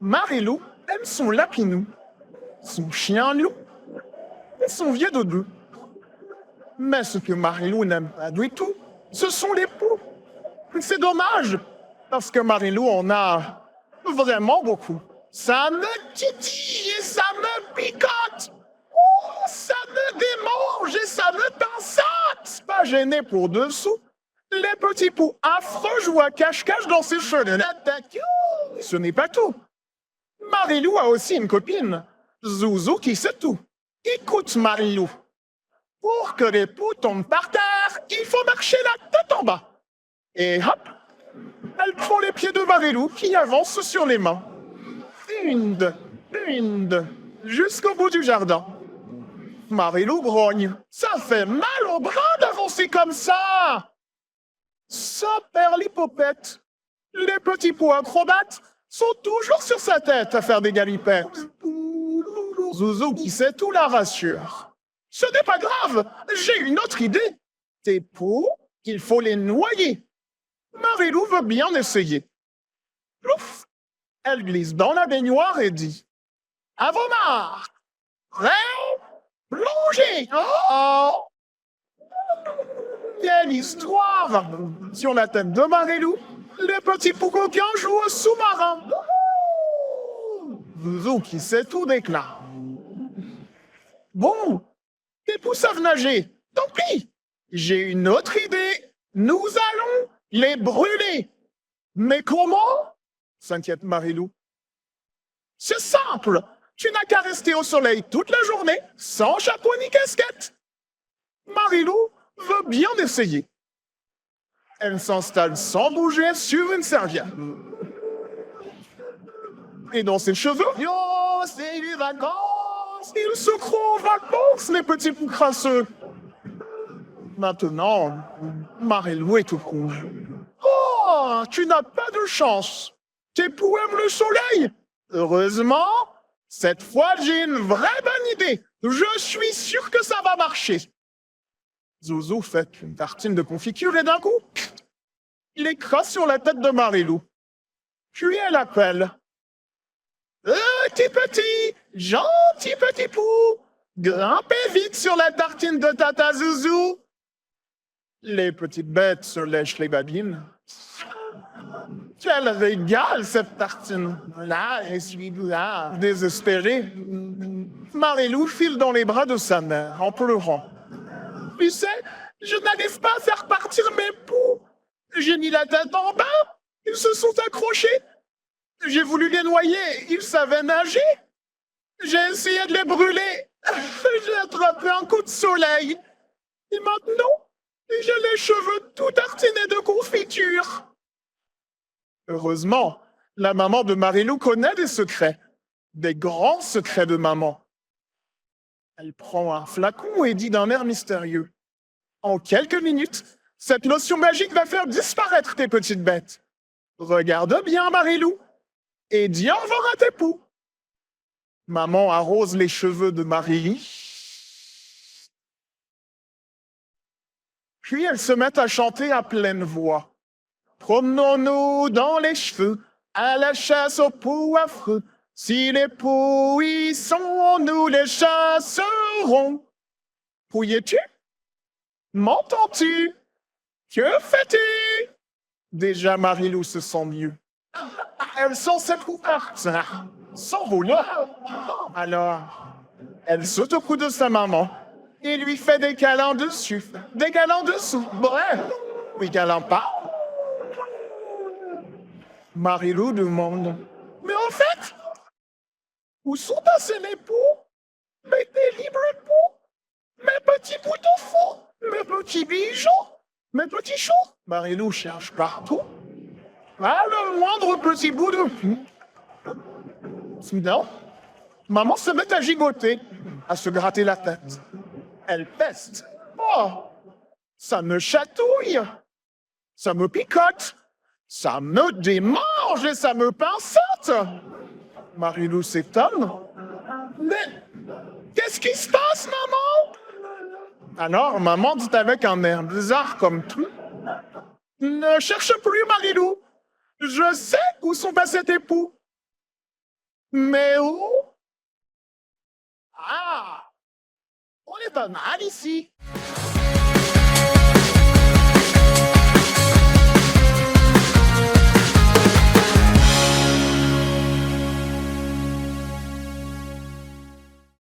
Marilou aime son lapinou, son chien loup et son vieux doudou. Mais ce que Marilou n'aime pas du tout, ce sont les poux. C'est dommage, parce que Marilou en a vraiment beaucoup. Ça me titille et ça me picote. Oh, ça me démange et ça me pinçote. Pas gêné pour dessous. Les petits poux affreux jouent à cache-cache dans ses cheveux. Ce n'est pas tout. Marilou a aussi une copine, Zouzou, qui sait tout. Écoute, Marilou, pour que les poux tombent par terre, il faut marcher la tête en bas. Et hop, elle prend les pieds de Marilou qui avance sur les mains. Une, jusqu'au bout du jardin. Marilou grogne. Ça fait mal au bras d'avancer comme ça. Ça perd l'hypopète. Les petits poux acrobates sont toujours sur sa tête à faire des galipettes. Zouzou qui sait tout la rassure. Ce n'est pas grave, j'ai une autre idée. Tes poux, il faut les noyer. Marilou veut bien essayer. Plouf! Elle glisse dans la baignoire et dit « À vos marques! Prêts? Plongez! Oh! Quelle histoire! Sur la tête de Marilou, les petits poux coquins jouent au sous-marin. Zouzou qui sait tout déclare. Bon, tes poux savent nager. Tant pis. J'ai une autre idée. Nous allons les brûler. Mais comment? S'inquiète Marilou. C'est simple. Tu n'as qu'à rester au soleil toute la journée, sans chapeau ni casquette. Marilou veut bien essayer. Elle s'installe sans bouger sur une serviette. Et dans ses cheveux, yo, c'est les vacances. Ils se croient en vacances, les petits poux crasseux. Maintenant, Marilou est tout rouge. Oh, tu n'as pas de chance. Tes poux aiment le soleil. Heureusement, cette fois, j'ai une vraie bonne idée. Je suis sûr que ça va marcher. Zouzou fait une tartine de confiture et d'un coup, il écrase sur la tête de Marilou. Puis elle appelle. Petit, gentil petit poux, grimpez vite sur la tartine de Tata Zouzou. Les petites bêtes se lèchent les babines. Quelle régale, cette tartine. Là, je suis là, désespérée. Marilou file dans les bras de sa mère, en pleurant. Tu sais, je n'arrive pas à faire partir mes poux. J'ai mis la tête en bas, ils se sont accrochés. J'ai voulu les noyer, ils savaient nager. J'ai essayé de les brûler. J'ai attrapé un coup de soleil. Et maintenant, j'ai les cheveux tout tartinés de confiture. Heureusement, la maman de Marilou connaît des secrets. Des grands secrets de maman. Elle prend un flacon et dit d'un air mystérieux. En quelques minutes, cette lotion magique va faire disparaître tes petites bêtes. Regarde bien, Marilou, et dis au revoir à tes poux. Maman arrose les cheveux de Marie. Puis elles se mettent à chanter à pleine voix. Promenons-nous dans les cheveux, à la chasse aux poux affreux. Si les poux y sont, nous les chasserons. Pouilles-tu? M'entends-tu? Que fais-tu? Déjà Marilou se sent mieux. Elle sent cette couverte, s'envole. Alors, elle saute au cou de sa maman et lui fait des câlins dessus, des câlins dessous. Bref, oui, câlins pas. Marilou demande, mais en fait, où sont passés mes poux? Mes libres poux? Mes petits poux mes petits bijoux? Mes petits choux? Marilou cherche partout. Pas le moindre petit bout de poux. Soudain, maman se met à gigoter, à se gratter la tête. Elle peste. Oh, ça me chatouille. Ça me picote. Ça me démange et ça me pinçote. Marilou s'étonne. Mais qu'est-ce qui se passe, maman? Alors, maman dit avec un air bizarre comme tout. Ne cherche plus, Marilou. Je sais où sont passés tes poux. Mais où? Ah, on est pas mal ici.